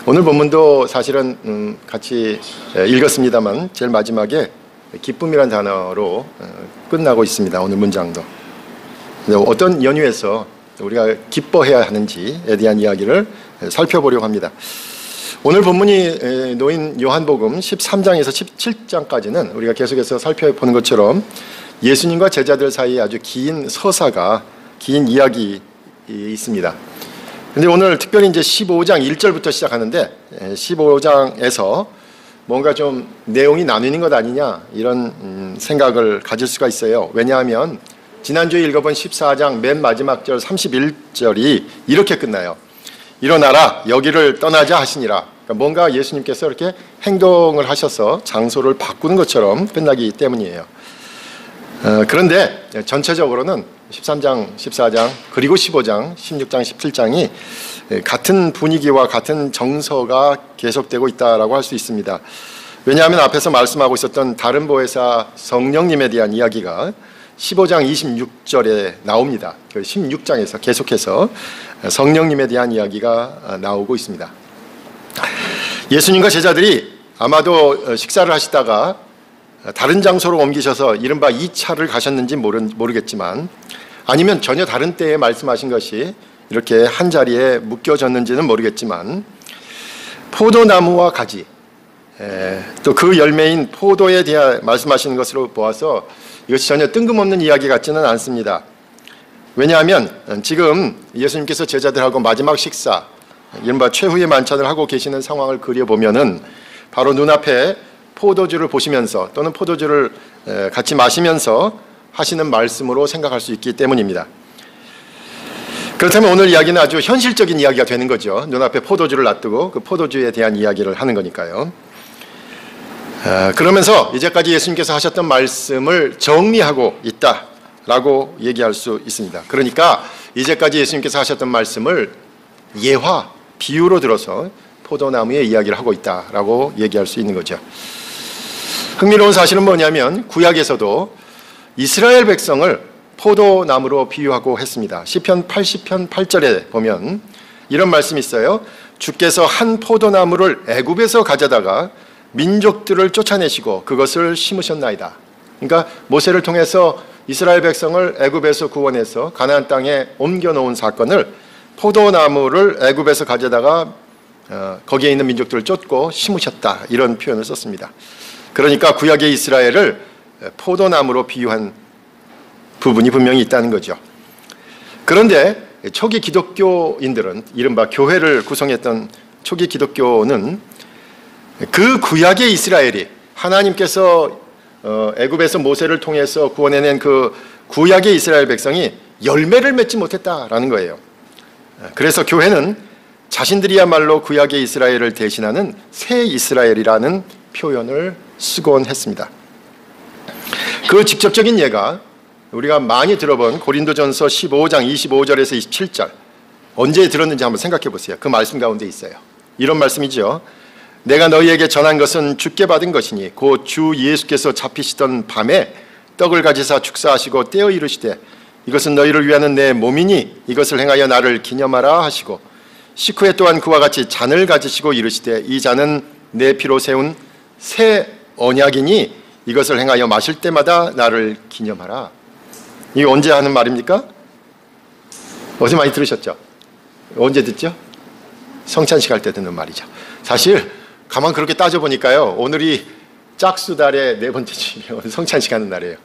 오늘 본문도 사실은 같이 읽었습니다만 제일 마지막에 기쁨이란 단어로 끝나고 있습니다. 오늘 문장도. 어떤 연유에서 우리가 기뻐해야 하는지에 대한 이야기를 살펴보려고 합니다. 오늘 본문이 놓인 요한복음 13장에서 17장까지는 우리가 계속해서 살펴보는 것처럼 예수님과 제자들 사이에 아주 긴 서사가, 긴 이야기 있습니다. 근데 오늘 특별히 이제 15장 1절부터 시작하는데 15장에서 뭔가 좀 내용이 나뉘는 것 아니냐 이런 생각을 가질 수가 있어요. 왜냐하면 지난주에 읽어본 14장 맨 마지막 절 31절이 이렇게 끝나요. 일어나라 여기를 떠나자 하시니라. 그러니까 뭔가 예수님께서 이렇게 행동을 하셔서 장소를 바꾸는 것처럼 끝나기 때문이에요. 그런데 전체적으로는 13장, 14장, 그리고 15장, 16장, 17장이 같은 분위기와 같은 정서가 계속되고 있다라고 할 수 있습니다. 왜냐하면 앞에서 말씀하고 있었던 다른 보혜사 성령님에 대한 이야기가 15장 26절에 나옵니다. 그 16장에서 계속해서 성령님에 대한 이야기가 나오고 있습니다. 예수님과 제자들이 아마도 식사를 하시다가 다른 장소로 옮기셔서 이른바 2차를 가셨는지 모르겠지만 아니면 전혀 다른 때에 말씀하신 것이 이렇게 한 자리에 묶여졌는지는 모르겠지만 포도나무와 가지 또 그 열매인 포도에 대해 말씀하시는 것으로 보아서 이것이 전혀 뜬금없는 이야기 같지는 않습니다. 왜냐하면 지금 예수님께서 제자들하고 마지막 식사 이른바 최후의 만찬을 하고 계시는 상황을 그려보면은 바로 눈앞에 포도주를 보시면서 또는 포도주를 같이 마시면서 하시는 말씀으로 생각할 수 있기 때문입니다. 그렇다면 오늘 이야기는 아주 현실적인 이야기가 되는 거죠. 눈앞에 포도주를 놔두고 그 포도주에 대한 이야기를 하는 거니까요. 그러면서 이제까지 예수님께서 하셨던 말씀을 정리하고 있다라고 얘기할 수 있습니다. 그러니까 이제까지 예수님께서 하셨던 말씀을 예화, 비유로 들어서 포도나무의 이야기를 하고 있다라고 얘기할 수 있는 거죠. 흥미로운 사실은 뭐냐면 구약에서도 이스라엘 백성을 포도나무로 비유하고 했습니다. 시편 80편 8절에 보면 이런 말씀이 있어요. 주께서 한 포도나무를 애굽에서 가져다가 민족들을 쫓아내시고 그것을 심으셨나이다. 그러니까 모세를 통해서 이스라엘 백성을 애굽에서 구원해서 가나안 땅에 옮겨놓은 사건을 포도나무를 애굽에서 가져다가 거기에 있는 민족들을 쫓고 심으셨다. 이런 표현을 썼습니다. 그러니까 구약의 이스라엘을 포도나무로 비유한 부분이 분명히 있다는 거죠. 그런데 초기 기독교인들은 이른바 교회를 구성했던 초기 기독교는 그 구약의 이스라엘이 하나님께서 애굽에서 모세를 통해서 구원해낸 그 구약의 이스라엘 백성이 열매를 맺지 못했다라는 거예요. 그래서 교회는 자신들이야말로 구약의 이스라엘을 대신하는 새 이스라엘이라는 표현을 쓰곤 했습니다. 그 직접적인 예가 우리가 많이 들어본 고린도전서 15장 25절에서 27절 언제 들었는지 한번 생각해 보세요. 그 말씀 가운데 있어요. 이런 말씀이죠. 내가 너희에게 전한 것은 주께 받은 것이니 곧 주 예수께서 잡히시던 밤에 떡을 가지사 축사하시고 떼어 이르시되 이것은 너희를 위하는 내 몸이니 이것을 행하여 나를 기념하라 하시고 식후에 또한 그와 같이 잔을 가지시고 이르시되 이 잔은 내 피로 세운 새 언약이니 이것을 행하여 마실 때마다 나를 기념하라. 이게 언제 하는 말입니까? 어제 많이 들으셨죠? 언제 듣죠? 성찬식 할 때 듣는 말이죠. 사실 가만 그렇게 따져보니까요, 오늘이 짝수달의 네 번째 주이며 성찬식 하는 날이에요.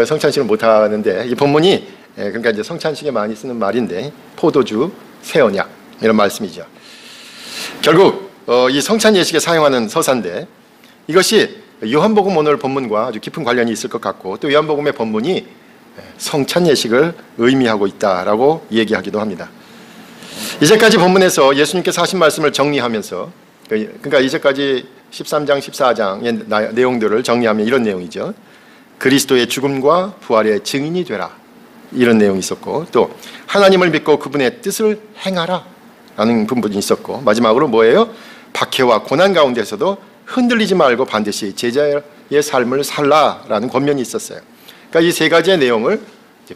성찬식을 못 하는데 이 본문이 그러니까 이제 성찬식에 많이 쓰는 말인데 포도주, 새 언약 이런 말씀이죠. 결국 이 성찬 예식에 사용하는 서사인데 이것이 요한복음 오늘 본문과 아주 깊은 관련이 있을 것 같고 또 요한복음의 본문이 성찬 예식을 의미하고 있다라고 얘기하기도 합니다. 이제까지 본문에서 예수님께서 하신 말씀을 정리하면서 그러니까 이제까지 13장, 14장의 내용들을 정리하면 이런 내용이죠. 그리스도의 죽음과 부활의 증인이 되라. 이런 내용이 있었고 또 하나님을 믿고 그분의 뜻을 행하라 라는 부분이 있었고 마지막으로 뭐예요? 박해와 고난 가운데서도 흔들리지 말고 반드시 제자의 삶을 살라라는 권면이 있었어요. 그러니까 이 세 가지의 내용을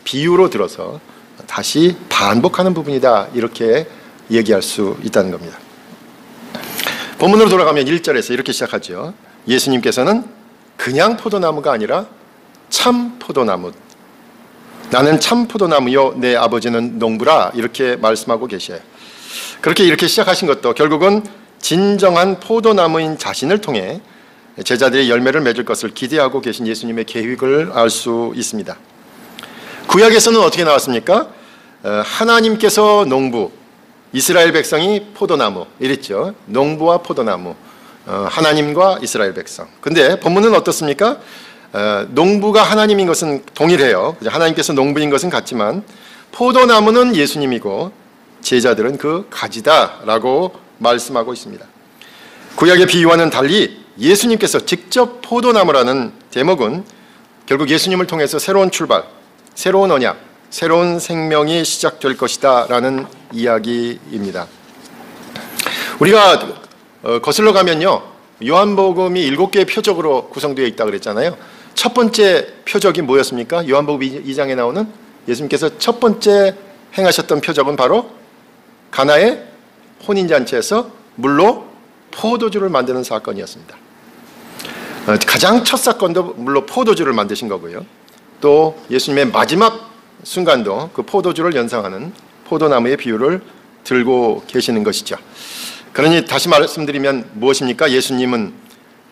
비유로 들어서 다시 반복하는 부분이다 이렇게 얘기할 수 있다는 겁니다. 본문으로 돌아가면 1절에서 이렇게 시작하죠. 예수님께서는 그냥 포도나무가 아니라 참 포도나무, 나는 참 포도나무요 내 아버지는 농부라, 이렇게 말씀하고 계셔요. 이렇게 시작하신 것도 결국은 진정한 포도나무인 자신을 통해 제자들의 열매를 맺을 것을 기대하고 계신 예수님의 계획을 알 수 있습니다. 구약에서는 어떻게 나왔습니까? 하나님께서 농부, 이스라엘 백성이 포도나무, 이랬죠. 농부와 포도나무, 하나님과 이스라엘 백성. 근데 본문은 어떻습니까? 농부가 하나님인 것은 동일해요. 하나님께서 농부인 것은 같지만 포도나무는 예수님이고 제자들은 그 가지다라고 말씀하고 있습니다. 구약의 비유와는 달리 예수님께서 직접 포도나무라는 대목은 결국 예수님을 통해서 새로운 출발, 새로운 언약, 새로운 생명이 시작될 것이다 라는 이야기입니다. 우리가 거슬러 가면요, 요한복음이 7개의 표적으로 구성되어 있다고 그랬잖아요. 첫 번째 표적이 뭐였습니까? 요한복음 2장에 나오는 예수님께서 첫 번째 행하셨던 표적은 바로 가나의 혼인잔치에서 물로 포도주를 만드는 사건이었습니다. 가장 첫 사건도 물로 포도주를 만드신 거고요. 또 예수님의 마지막 순간도 그 포도주를 연상하는 포도나무의 비유를 들고 계시는 것이죠. 그러니 다시 말씀드리면 무엇입니까? 예수님은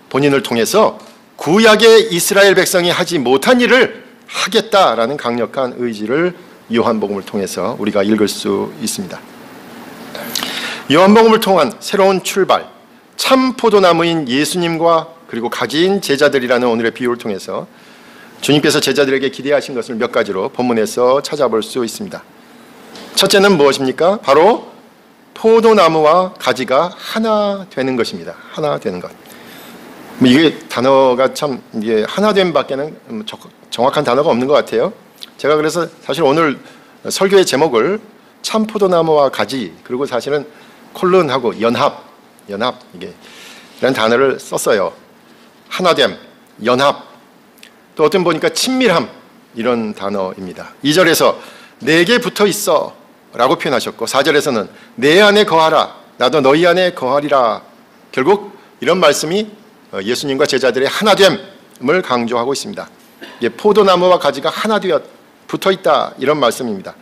본인을 통해서 구약의 이스라엘 백성이 하지 못한 일을 하겠다라는 강력한 의지를 요한복음을 통해서 우리가 읽을 수 있습니다. 요한복음을 통한 새로운 출발, 참 포도나무인 예수님과 그리고 가지인 제자들이라는 오늘의 비유를 통해서 주님께서 제자들에게 기대하신 것을 몇 가지로 본문에서 찾아볼 수 있습니다. 첫째는 무엇입니까? 바로 포도나무와 가지가 하나 되는 것입니다. 하나 되는 것. 이게 단어가 참 이게 하나됨밖에는 정확한 단어가 없는 것 같아요. 제가 그래서 사실 오늘 설교의 제목을 참 포도나무와 가지, 그리고 사실은 콜론하고 연합 이게 이런 단어를 썼어요. 하나됨, 연합, 또 어떤 보니까 친밀함, 이런 단어입니다. 2절에서 내게 붙어 있어 라고 표현하셨고 4절에서는 내 안에 거하라, 나도 너희 안에 거하리라. 결국 이런 말씀이 예수님과 제자들의 하나됨을 강조하고 있습니다. 포도나무와 가지가 하나 되어 붙어 있다, 이런 말씀입니다.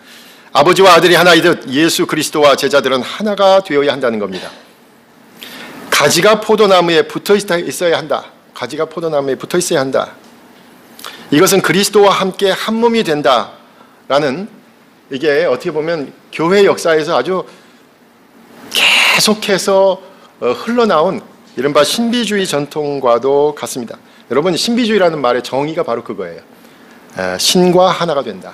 아버지와 아들이 하나이듯 예수 그리스도와 제자들은 하나가 되어야 한다는 겁니다. 가지가 포도나무에 붙어 있어야 한다. 가지가 포도나무에 붙어 있어야 한다. 이것은 그리스도와 함께 한 몸이 된다라는, 이게 어떻게 보면 교회 역사에서 아주 계속해서 흘러나온 이른바 신비주의 전통과도 같습니다. 여러분, 신비주의라는 말의 정의가 바로 그거예요. 신과 하나가 된다.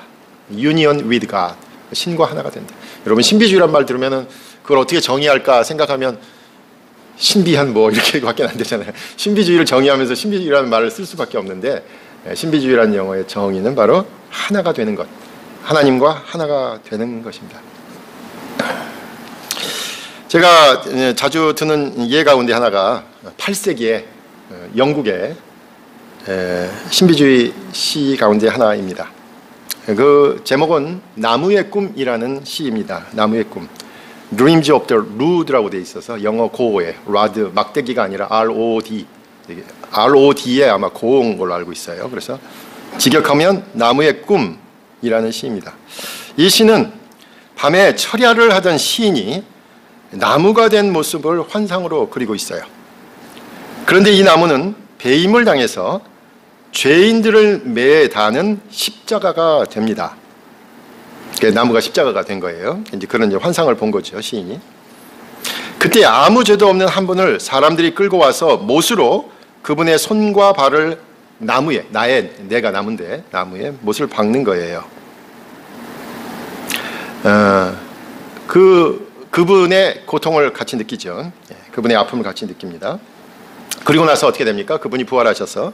Union with God. 신과 하나가 된다. 여러분, 신비주의란 말 들으면은 그걸 어떻게 정의할까 생각하면 신비한 뭐 이렇게밖에 안 되잖아요. 신비주의를 정의하면서 신비주의라는 말을 쓸 수밖에 없는데, 신비주의라는 영어의 정의는 바로 하나가 되는 것, 하나님과 하나가 되는 것입니다. 제가 자주 드는 예 가운데 하나가 8세기에 영국의 신비주의 시 가운데 하나입니다. 그 제목은 나무의 꿈이라는 시입니다. 나무의 꿈. Dreams of the Rod라고 되어 있어서 영어 고에 rod, 막대기가 아니라 ROD, ROD에 아마 고온 걸로 알고 있어요. 그래서 직역하면 나무의 꿈이라는 시입니다. 이 시는 밤에 철야를 하던 시인이 나무가 된 모습을 환상으로 그리고 있어요. 그런데 이 나무는 배임을 당해서 죄인들을 매다는 십자가가 됩니다. 나무가 십자가가 된 거예요. 이제 그런 환상을 본 거죠, 시인이. 그때 아무 죄도 없는 한 분을 사람들이 끌고 와서 못으로 그분의 손과 발을 나무에, 내가 나무인데 나무에 못을 박는 거예요. 그분의 고통을 같이 느끼죠. 그분의 아픔을 같이 느낍니다. 그리고 나서 어떻게 됩니까? 그분이 부활하셔서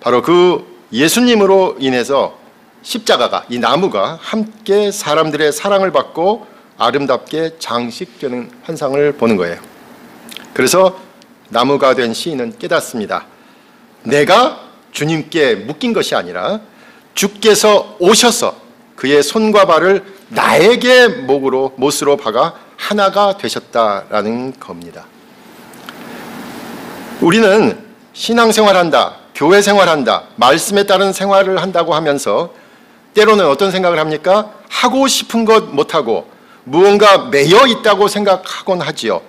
바로 그 예수님으로 인해서 십자가가, 이 나무가 함께 사람들의 사랑을 받고 아름답게 장식되는 환상을 보는 거예요. 그래서 나무가 된 시인은 깨닫습니다. 내가 주님께 묶인 것이 아니라 주께서 오셔서 그의 손과 발을 나에게 못으로 박아 하나가 되셨다라는 겁니다. 우리는 신앙생활한다, 교회 생활한다, 말씀에 따른 생활을 한다고 하면서 때로는 어떤 생각을 합니까? 하고 싶은 것 못하고 무언가 매여 있다고 생각하곤 하지요.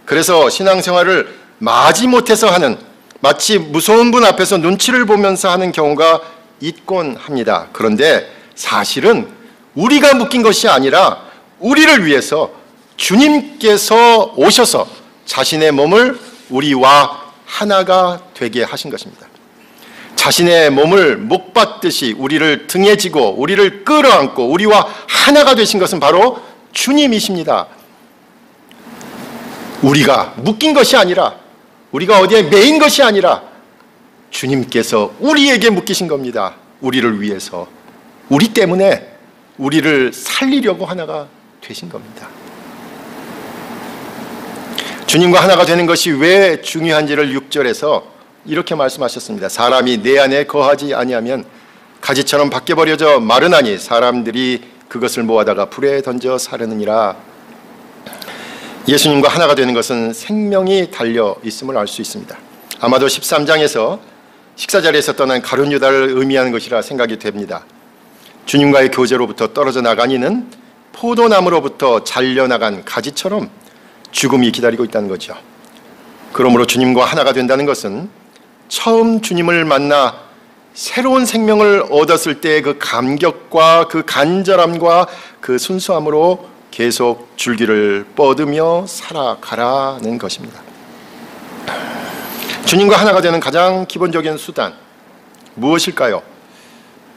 그래서 신앙생활을 마지못해서 하는, 마치 무서운 분 앞에서 눈치를 보면서 하는 경우가 있곤 합니다. 그런데 사실은 우리가 묶인 것이 아니라 우리를 위해서 주님께서 오셔서 자신의 몸을 우리와 하나가 되게 하신 것입니다. 자신의 몸을 목 받듯이 우리를 등에 지고 우리를 끌어안고 우리와 하나가 되신 것은 바로 주님이십니다. 우리가 묶인 것이 아니라, 우리가 어디에 매인 것이 아니라 주님께서 우리에게 묶이신 겁니다. 우리를 위해서, 우리 때문에 우리를 살리려고 하나가 되신 겁니다. 주님과 하나가 되는 것이 왜 중요한지를 6절에서 이렇게 말씀하셨습니다. 사람이 내 안에 거하지 아니하면 가지처럼 밖에 버려져 마르나니 사람들이 그것을 모아다가 불에 던져 사르느니라. 예수님과 하나가 되는 것은 생명이 달려 있음을 알 수 있습니다. 아마도 13장에서 식사자리에서 떠난 가룟 유다를 의미하는 것이라 생각이 됩니다. 주님과의 교제로부터 떨어져 나간 이는 포도나무로부터 잘려나간 가지처럼 죽음이 기다리고 있다는 거죠. 그러므로 주님과 하나가 된다는 것은 처음 주님을 만나 새로운 생명을 얻었을 때의 그 감격과 그 간절함과 그 순수함으로 계속 줄기를 뻗으며 살아가라는 것입니다. 주님과 하나가 되는 가장 기본적인 수단 무엇일까요?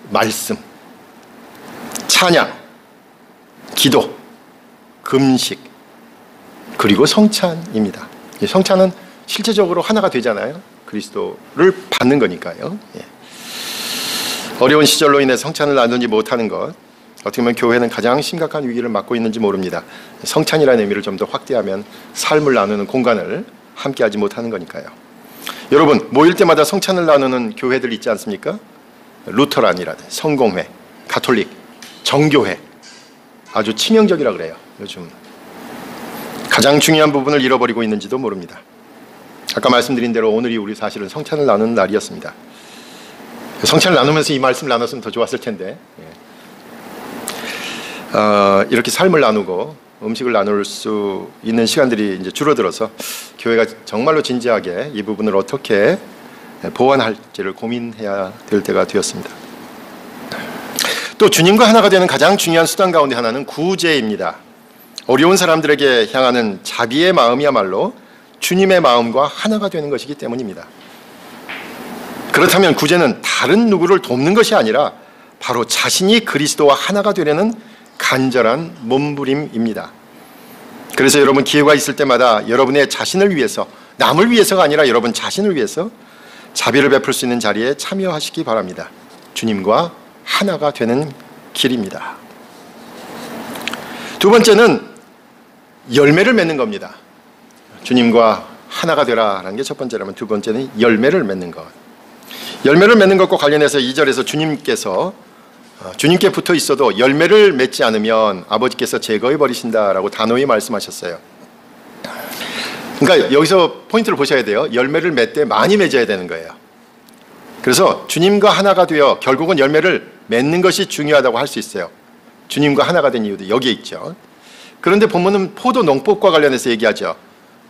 말씀, 찬양, 기도, 금식, 그리고 성찬입니다. 성찬은 실제적으로 하나가 되잖아요. 그리스도를 받는 거니까요. 어려운 시절로 인해 성찬을 나누지 못하는 것, 어떻게 보면 교회는 가장 심각한 위기를 맞고 있는지 모릅니다. 성찬이라는 의미를 좀 더 확대하면 삶을 나누는 공간을 함께하지 못하는 거니까요. 여러분, 모일 때마다 성찬을 나누는 교회들 있지 않습니까? 루터란이라든지 성공회, 가톨릭, 정교회, 아주 치명적이라 그래요. 요즘 가장 중요한 부분을 잃어버리고 있는지도 모릅니다. 아까 말씀드린 대로 오늘이 우리 사실은 성찬을 나누는 날이었습니다. 성찬을 나누면서 이 말씀을 나눴으면 더 좋았을 텐데, 이렇게 삶을 나누고 음식을 나눌 수 있는 시간들이 이제 줄어들어서 교회가 정말로 진지하게 이 부분을 어떻게 보완할지를 고민해야 될 때가 되었습니다. 또 주님과 하나가 되는 가장 중요한 수단 가운데 하나는 구제입니다. 어려운 사람들에게 향하는 자비의 마음이야말로 주님의 마음과 하나가 되는 것이기 때문입니다. 그렇다면 구제는 다른 누구를 돕는 것이 아니라 바로 자신이 그리스도와 하나가 되려는 간절한 몸부림입니다. 그래서 여러분 기회가 있을 때마다 여러분의 자신을 위해서, 남을 위해서가 아니라 여러분 자신을 위해서 자비를 베풀 수 있는 자리에 참여하시기 바랍니다. 주님과 하나가 되는 길입니다. 두 번째는 열매를 맺는 겁니다. 주님과 하나가 되라라는 게 첫 번째라면 두 번째는 열매를 맺는 것. 열매를 맺는 것과 관련해서 2절에서 주님께 붙어 있어도 열매를 맺지 않으면 아버지께서 제거해 버리신다라고 단호히 말씀하셨어요. 그러니까 여기서 포인트를 보셔야 돼요. 열매를 맺되 많이 맺어야 되는 거예요. 그래서 주님과 하나가 되어 결국은 열매를 맺는 것이 중요하다고 할 수 있어요. 주님과 하나가 된 이유도 여기에 있죠. 그런데 본문은 포도 농법과 관련해서 얘기하죠.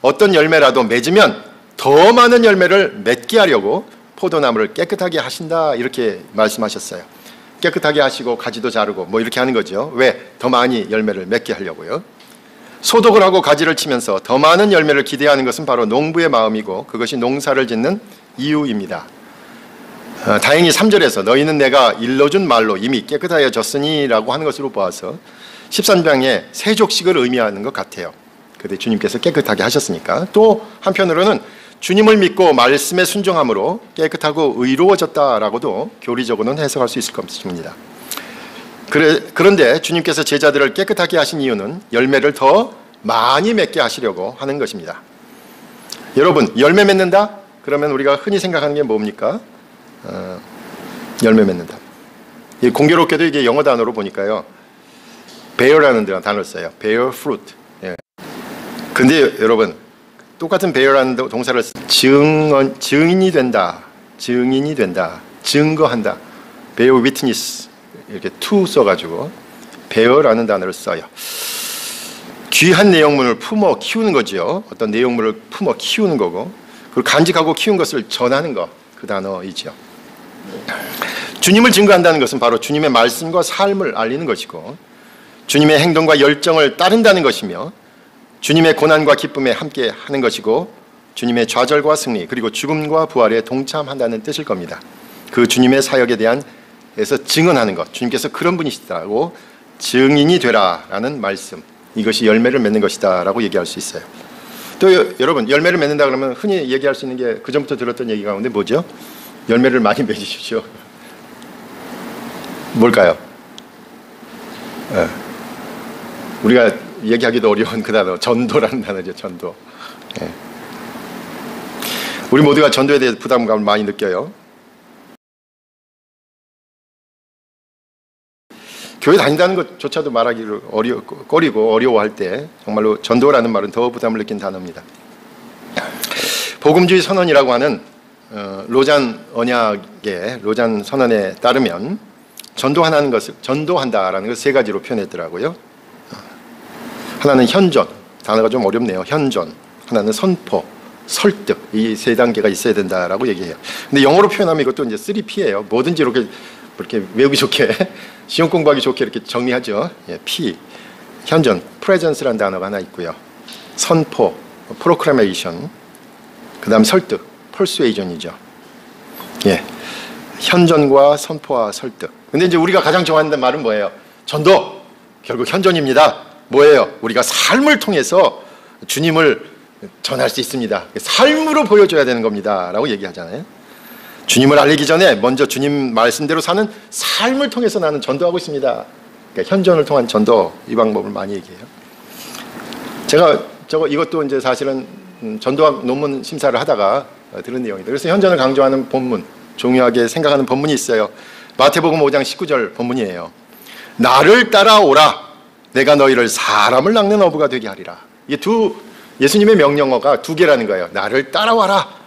어떤 열매라도 맺으면 더 많은 열매를 맺게 하려고 포도나무를 깨끗하게 하신다, 이렇게 말씀하셨어요. 깨끗하게 하시고 가지도 자르고 뭐 이렇게 하는 거죠. 왜? 더 많이 열매를 맺게 하려고요. 소독을 하고 가지를 치면서 더 많은 열매를 기대하는 것은 바로 농부의 마음이고 그것이 농사를 짓는 이유입니다. 다행히 3절에서 너희는 내가 일러준 말로 이미 깨끗하여졌으니 라고 하는 것으로 보아서 13장의 세족식을 의미하는 것 같아요. 그때 주님께서 깨끗하게 하셨으니까. 또 한편으로는 주님을 믿고 말씀에 순종함으로 깨끗하고 의로워졌다라고도 교리적으로는 해석할 수 있을 것입니다. 그런데 주님께서 제자들을 깨끗하게 하신 이유는 열매를 더 많이 맺게 하시려고 하는 것입니다. 여러분, 열매 맺는다? 그러면 우리가 흔히 생각하는 게 뭡니까? 열매 맺는다. 공교롭게도 이게 영어 단어로 보니까요, bear라는 단어를 써요. bear fruit. 예. 근데 여러분, 똑같은 bear라는 동사를 증인이 된다, 증거한다. bear witness 이렇게 to 써가지고 bear라는 단어를 써요. 귀한 내용물을 품어 키우는 거죠. 어떤 내용물을 품어 키우는 거고, 그걸 간직하고 키운 것을 전하는 것, 그 단어이죠. 주님을 증거한다는 것은 바로 주님의 말씀과 삶을 알리는 것이고, 주님의 행동과 열정을 따른다는 것이며, 주님의 고난과 기쁨에 함께 하는 것이고, 주님의 좌절과 승리, 그리고 죽음과 부활에 동참한다는 뜻일 겁니다. 그 주님의 사역에 대해서 증언하는 것, 주님께서 그런 분이시다고 증인이 되라라는 말씀, 이것이 열매를 맺는 것이다 라고 얘기할 수 있어요. 또 여러분, 열매를 맺는다 그러면 흔히 얘기할 수 있는 게 그전부터 들었던 얘기 가운데 뭐죠? 열매를 많이 맺으십시오. 뭘까요? 우리가 얘기하기도 어려운 그 단어, 전도라는 단어죠. 전도. 우리 모두가 전도에 대해 부담감을 많이 느껴요. 교회 다닌다는 것조차도 말하기를 꺼리고 어려워할 때 정말로 전도라는 말은 더 부담을 느낀 단어입니다. 복음주의 선언이라고 하는 로잔 언약의 로잔 선언에 따르면 전도하는 것을 전도한다라는 것을 세 가지로 표현했더라고요. 하나는 현존, 단어가 좀 어렵네요. 현존. 하나는 선포, 설득, 이 세 단계가 있어야 된다라고 얘기해요. 근데 영어로 표현하면 이것도 이제 3P예요. 뭐든지 이렇게 외우기 좋게 시험 공부하기 좋게 이렇게 정리하죠. P, 현존, presence라는 단어가 하나 있고요. 선포, proclamation, 그다음 설득, persuasion이죠. 현존과 선포와 설득. 근데 이제 우리가 가장 좋아하는 말은 뭐예요? 전도, 결국 현존입니다. 뭐예요? 우리가 삶을 통해서 주님을 전할 수 있습니다. 삶으로 보여줘야 되는 겁니다 라고 얘기하잖아요. 주님을 알리기 전에 먼저 주님 말씀대로 사는 삶을 통해서 나는 전도하고 있습니다. 그러니까 현존을 통한 전도, 이 방법을 많이 얘기해요. 제가 이것도 이제 사실은 전도학 논문 심사를 하다가 들은 내용이다. 그래서 현존을 강조하는 본문, 중요하게 생각하는 본문이 있어요. 마태복음 5장 19절 본문이에요. 나를 따라오라. 내가 너희를 사람을 낚는 어부가 되게 하리라. 이게 예수님의 명령어가 두 개라는 거예요. 나를 따라와라.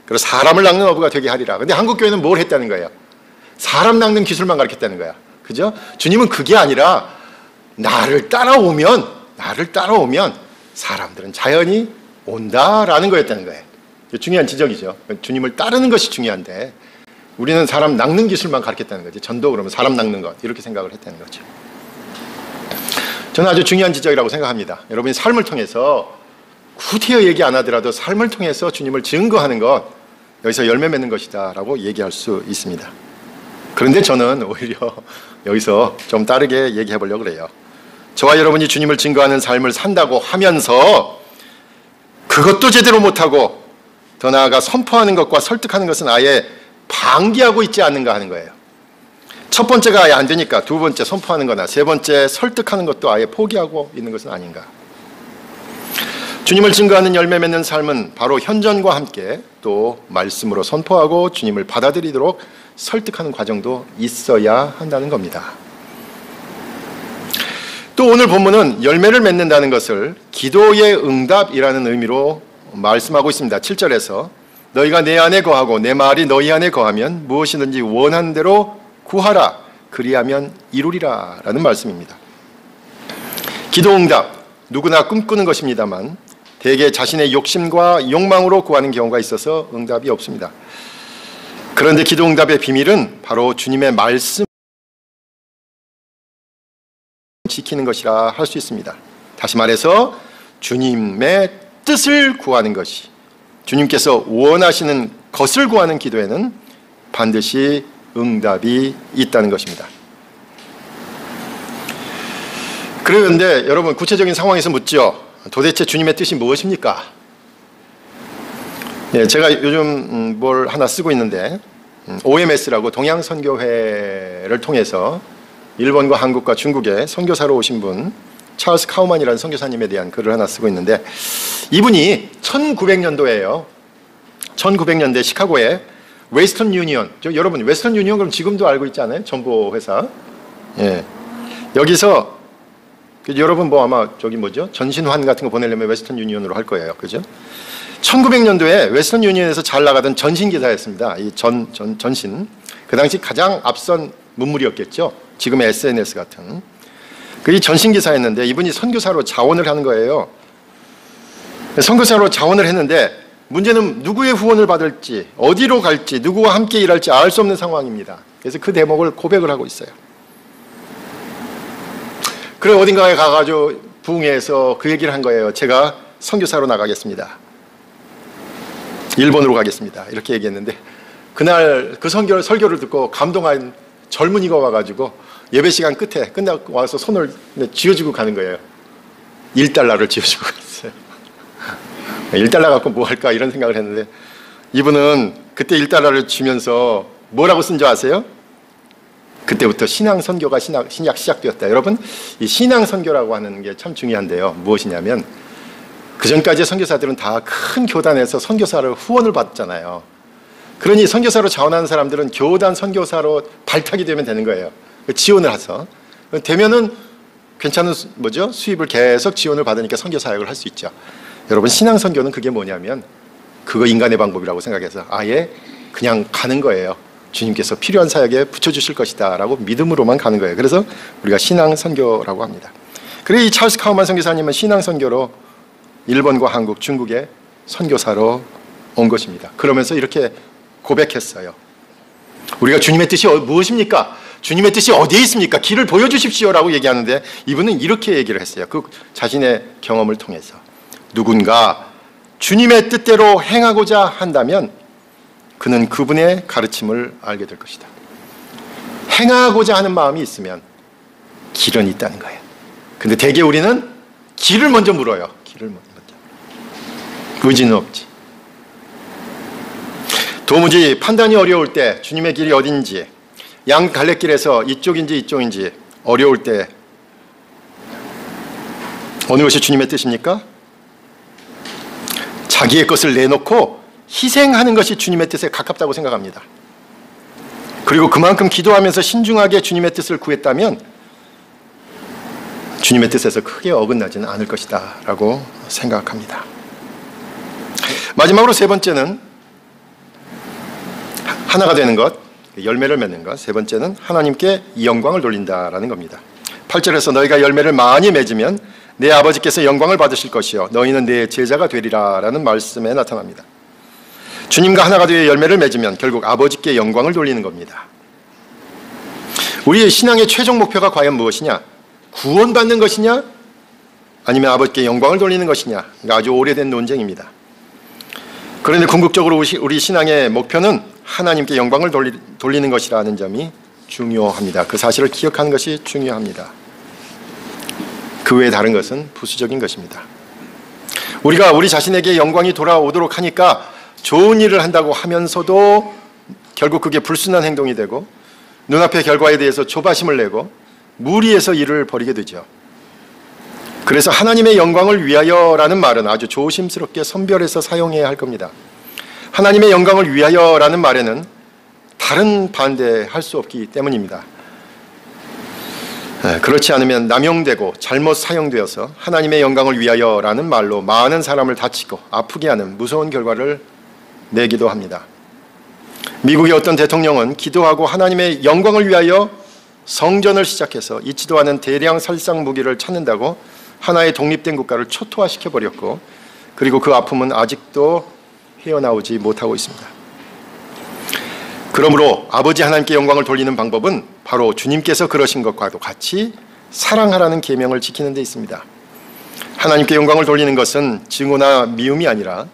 그리고 사람을 낚는 어부가 되게 하리라. 근데 한국 교회는 뭘 했다는 거예요? 사람 낚는 기술만 가르쳤다는 거야. 그죠? 주님은 그게 아니라 나를 따라오면 사람들은 자연히 온다라는 거였다는 거예요. 중요한 지적이죠. 주님을 따르는 것이 중요한데 우리는 사람 낚는 기술만 가르쳤다는 거지. 전도 그러면 사람 낚는 것, 이렇게 생각을 했다는 거죠. 저는 아주 중요한 지적이라고 생각합니다. 여러분이 삶을 통해서 구태여 얘기 안 하더라도 삶을 통해서 주님을 증거하는 것, 여기서 열매 맺는 것이다 라고 얘기할 수 있습니다. 그런데 저는 오히려 여기서 좀 다르게 얘기해 보려고 그래요. 저와 여러분이 주님을 증거하는 삶을 산다고 하면서 그것도 제대로 못하고 더 나아가 선포하는 것과 설득하는 것은 아예 방기하고 있지 않는가 하는 거예요. 첫 번째가 아예 안 되니까 두 번째 선포하는 거나 세 번째 설득하는 것도 아예 포기하고 있는 것은 아닌가. 주님을 증거하는 열매 맺는 삶은 바로 현존과 함께 또 말씀으로 선포하고 주님을 받아들이도록 설득하는 과정도 있어야 한다는 겁니다. 또 오늘 본문은 열매를 맺는다는 것을 기도의 응답이라는 의미로 말씀하고 있습니다. 7절에서 너희가 내 안에 거하고 내 말이 너희 안에 거하면 무엇이든지 원하는 대로 구하라. 그리하면 이루리라 라는 말씀입니다. 기도 응답, 누구나 꿈꾸는 것입니다만 대개 자신의 욕심과 욕망으로 구하는 경우가 있어서 응답이 없습니다. 그런데 기도 응답의 비밀은 바로 주님의 말씀 지키는 것이라 할 수 있습니다. 다시 말해서 주님의 뜻을 구하는 것이, 주님께서 원하시는 것을 구하는 기도에는 반드시 응답이 있다는 것입니다. 그런데 여러분, 구체적인 상황에서 묻죠. 도대체 주님의 뜻이 무엇입니까? 제가 요즘 뭘 하나 쓰고 있는데 OMS라고 동양선교회를 통해서 일본과 한국과 중국에 선교사로 오신 분 찰스 카우만이라는 선교사님에 대한 글을 하나 쓰고 있는데, 이분이 1900년도에요. 1900년대 시카고에 웨스턴 유니언, 여러분 웨스턴 유니언 그럼 지금도 알고 있지 않아요? 정보 회사. 여기서 여러분 뭐 아마 저기 뭐죠? 전신환 같은 거 보내려면 웨스턴 유니온으로 할 거예요. 그죠? 1900년도에 웨스턴 유니온에서 잘 나가던 전신 기사였습니다. 이 전신. 그 당시 가장 앞선 문물이었겠죠. 지금의 SNS 같은. 그 전신 기사였는데 이분이 선교사로 자원을 하는 거예요. 선교사로 자원을 했는데 문제는 누구의 후원을 받을지, 어디로 갈지, 누구와 함께 일할지 알 수 없는 상황입니다. 그래서 그 대목을 고백을 하고 있어요. 그래 어딘가에 가가지고 부흥회에서 그 얘기를 한 거예요. 제가 선교사로 나가겠습니다. 일본으로 가겠습니다. 이렇게 얘기했는데 그날 그 설교를 듣고 감동한 젊은이가 와가지고 예배 시간 끝에 끝나고 와서 손을 쥐어주고 가는 거예요. 1달러를 쥐어주고 갔어요. 1달러 갖고 뭐 할까 이런 생각을 했는데 이분은 그때 1달러를 주면서 뭐라고 쓴 줄 아세요? 그때부터 신앙 선교가 시작되었다. 여러분, 이 신앙 선교라고 하는 게 참 중요한데요. 무엇이냐면 그 전까지 선교사들은 다 큰 교단에서 선교사를 후원을 받잖아요. 그러니 선교사로 자원하는 사람들은 교단 선교사로 발탁이 되면 되는 거예요. 지원을 해서 되면은 괜찮은 뭐죠? 수입을 계속 지원을 받으니까 선교 사역을 할 수 있죠. 여러분, 신앙 선교는 그게 뭐냐면 그거 인간의 방법이라고 생각해서 아예 그냥 가는 거예요. 주님께서 필요한 사역에 붙여주실 것이다 라고 믿음으로만 가는 거예요. 그래서 우리가 신앙 선교라고 합니다. 그래서 이 찰스 카우만 선교사님은 신앙 선교로 일본과 한국, 중국에 선교사로 온 것입니다. 그러면서 이렇게 고백했어요. 우리가 주님의 뜻이 무엇입니까? 주님의 뜻이 어디에 있습니까? 길을 보여주십시오 라고 얘기하는데 이분은 이렇게 얘기를 했어요. 그 자신의 경험을 통해서 누군가 주님의 뜻대로 행하고자 한다면 그는 그분의 가르침을 알게 될 것이다. 행하고자 하는 마음이 있으면 길은 있다는 거예요. 근데 대개 우리는 길을 먼저 물어요. 길을 먼저. 의지는 없지. 도무지 판단이 어려울 때 주님의 길이 어딘지, 양 갈래길에서 이쪽인지 이쪽인지 어려울 때 어느 것이 주님의 뜻입니까? 자기의 것을 내놓고 희생하는 것이 주님의 뜻에 가깝다고 생각합니다. 그리고 그만큼 기도하면서 신중하게 주님의 뜻을 구했다면 주님의 뜻에서 크게 어긋나지는 않을 것이다 라고 생각합니다. 마지막으로 세 번째는 하나가 되는 것, 열매를 맺는 것. 세 번째는 하나님께 영광을 돌린다라는 겁니다. 8절에서 너희가 열매를 많이 맺으면 내 아버지께서 영광을 받으실 것이요 너희는 내 제자가 되리라 라는 말씀에 나타납니다. 주님과 하나가 되어 열매를 맺으면 결국 아버지께 영광을 돌리는 겁니다. 우리의 신앙의 최종 목표가 과연 무엇이냐? 구원받는 것이냐? 아니면 아버지께 영광을 돌리는 것이냐? 아주 오래된 논쟁입니다. 그런데 궁극적으로 우리 신앙의 목표는 하나님께 영광을 돌리는 것이라는 점이 중요합니다. 그 사실을 기억하는 것이 중요합니다. 그 외에 다른 것은 부수적인 것입니다. 우리가 우리 자신에게 영광이 돌아오도록 하니까 좋은 일을 한다고 하면서도 결국 그게 불순한 행동이 되고 눈앞의 결과에 대해서 조바심을 내고 무리해서 일을 벌이게 되죠. 그래서 하나님의 영광을 위하여라는 말은 아주 조심스럽게 선별해서 사용해야 할 겁니다. 하나님의 영광을 위하여라는 말에는 다른 반대할 수 없기 때문입니다. 그렇지 않으면 남용되고 잘못 사용되어서 하나님의 영광을 위하여라는 말로 많은 사람을 다치고 아프게 하는 무서운 결과를 내기도 합니다. 미국의 어떤 대통령은 기도하고 하나님의 영광을 위하여 성전을 시작해서 있지도 않은 대량 살상 무기를 찾는다고 하나의 독립된 국가를 초토화시켜버렸고 그리고 그 아픔은 아직도 헤어나오지 못하고 있습니다. 그러므로 아버지 하나님께 영광을 돌리는 방법은 바로 주님께서 그러신 것과도 같이 사랑하라는 계명을 지키는 데 있습니다. 하나님께 영광을 돌리는 것은 증오나 미움이 아니라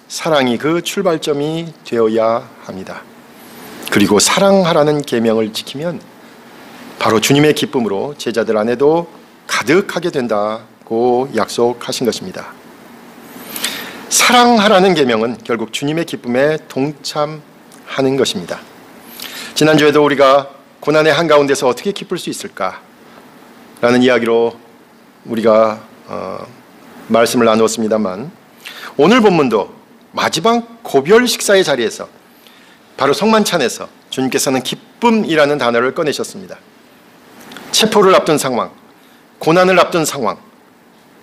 사랑이 그 출발점이 되어야 합니다. 그리고 사랑하라는 계명을 지키면 바로 주님의 기쁨으로 제자들 안에도 가득하게 된다고 약속하신 것입니다. 사랑하라는 계명은 결국 주님의 기쁨에 동참하는 것입니다. 지난주에도 우리가 고난의 한가운데서 어떻게 기쁠 수 있을까? 라는 이야기로 우리가 말씀을 나누었습니다만 오늘 본문도 마지막 고별 식사의 자리에서 바로 성만찬에서 주님께서는 기쁨이라는 단어를 꺼내셨습니다. 체포를 앞둔 상황, 고난을 앞둔 상황,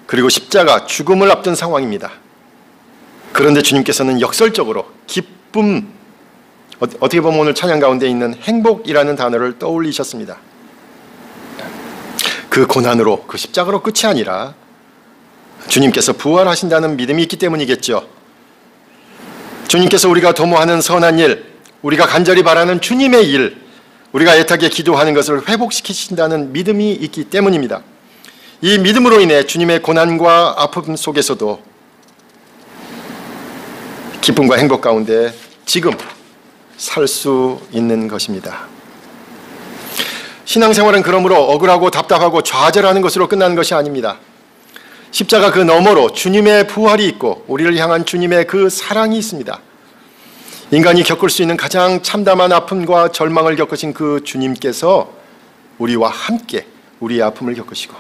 그리고 십자가, 죽음을 앞둔 상황입니다. 그런데 주님께서는 역설적으로 기쁨, 어떻게 보면 오늘 찬양 가운데 있는 행복이라는 단어를 떠올리셨습니다. 그 고난으로, 그 십자가로 끝이 아니라 주님께서 부활하신다는 믿음이 있기 때문이겠죠. 주님께서 우리가 도모하는 선한 일, 우리가 간절히 바라는 주님의 일, 우리가 애타게 기도하는 것을 회복시키신다는 믿음이 있기 때문입니다. 이 믿음으로 인해 주님의 고난과 아픔 속에서도 기쁨과 행복 가운데 지금 살 수 있는 것입니다. 신앙생활은 그러므로 억울하고 답답하고 좌절하는 것으로 끝나는 것이 아닙니다. 십자가 그 너머로 주님의 부활이 있고 우리를 향한 주님의 그 사랑이 있습니다. 인간이 겪을 수 있는 가장 참담한 아픔과 절망을 겪으신 그 주님께서 우리와 함께 우리의 아픔을 겪으시고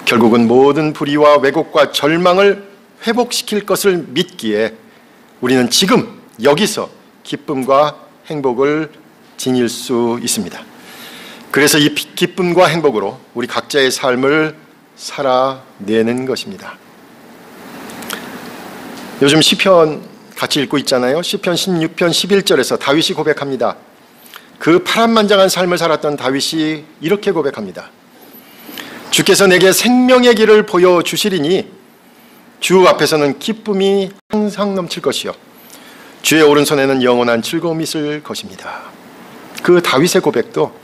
결국은 모든 불의와 왜곡과 절망을 회복시킬 것을 믿기에 우리는 지금 여기서 기쁨과 행복을 지닐 수 있습니다. 그래서 이 기쁨과 행복으로 우리 각자의 삶을 살아내는 것입니다. 요즘 시편 같이 읽고 있잖아요. 시편 16편 11절에서 다윗이 고백합니다. 그 파란만장한 삶을 살았던 다윗이 이렇게 고백합니다. 주께서 내게 생명의 길을 보여주시리니 주 앞에서는 기쁨이 항상 넘칠 것이요 주의 오른손에는 영원한 즐거움이 있을 것입니다. 그 다윗의 고백도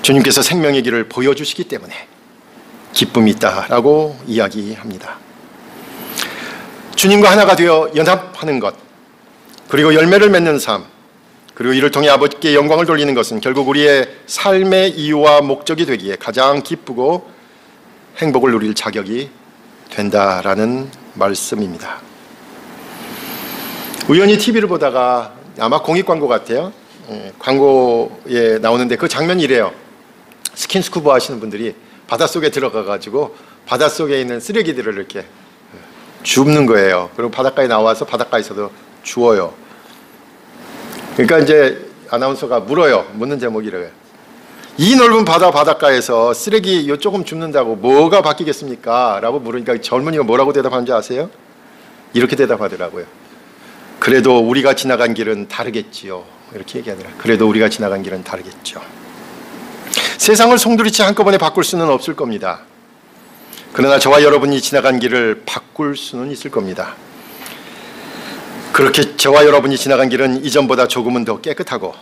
주님께서 생명의 길을 보여주시기 때문에 기쁨이 있다라고 이야기합니다. 주님과 하나가 되어 연합하는 것, 그리고 열매를 맺는 삶, 그리고 이를 통해 아버지께 영광을 돌리는 것은 결국 우리의 삶의 이유와 목적이 되기에 가장 기쁘고 행복을 누릴 자격이 된다라는 말씀입니다. 우연히 TV를 보다가 아마 공익 광고 같아요. 광고에 나오는데 그 장면이 이래요. 스킨스쿠버 하시는 분들이 바닷속에 들어가가지고 바닷속에 있는 쓰레기들을 이렇게 줍는 거예요. 그리고 바닷가에 나와서 바닷가에서도 주워요. 그러니까 이제 아나운서가 물어요. 묻는 제목이 이래요. 이 넓은 바닷가에서 쓰레기 요 조금 줍는다고 뭐가 바뀌겠습니까? 라고 물으니까 젊은이가 뭐라고 대답하는지 아세요? 이렇게 대답하더라고요. 그래도 우리가 지나간 길은 다르겠지요. 이렇게 얘기하더라고요. 그래도 우리가 지나간 길은 다르겠죠. 세상을 송두리째 한꺼번에 바꿀 수는 없을 겁니다. 그러나 저와 여러분이 지나간 길을 바꿀 수는 있을 겁니다. 그렇게 저와 여러분이 지나간 길은 이전보다 조금은 더 깨끗하고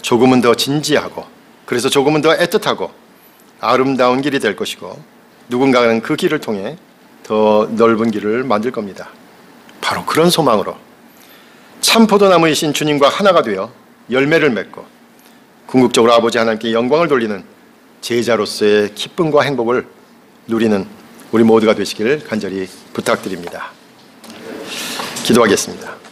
조금은 더 진지하고 그래서 조금은 더 애틋하고 아름다운 길이 될 것이고 누군가는 그 길을 통해 더 넓은 길을 만들 겁니다. 바로 그런 소망으로 참 포도나무이신 주님과 하나가 되어 열매를 맺고 궁극적으로 아버지 하나님께 영광을 돌리는 제자로서의 기쁨과 행복을 누리는 우리 모두가 되시기를 간절히 부탁드립니다. 기도하겠습니다.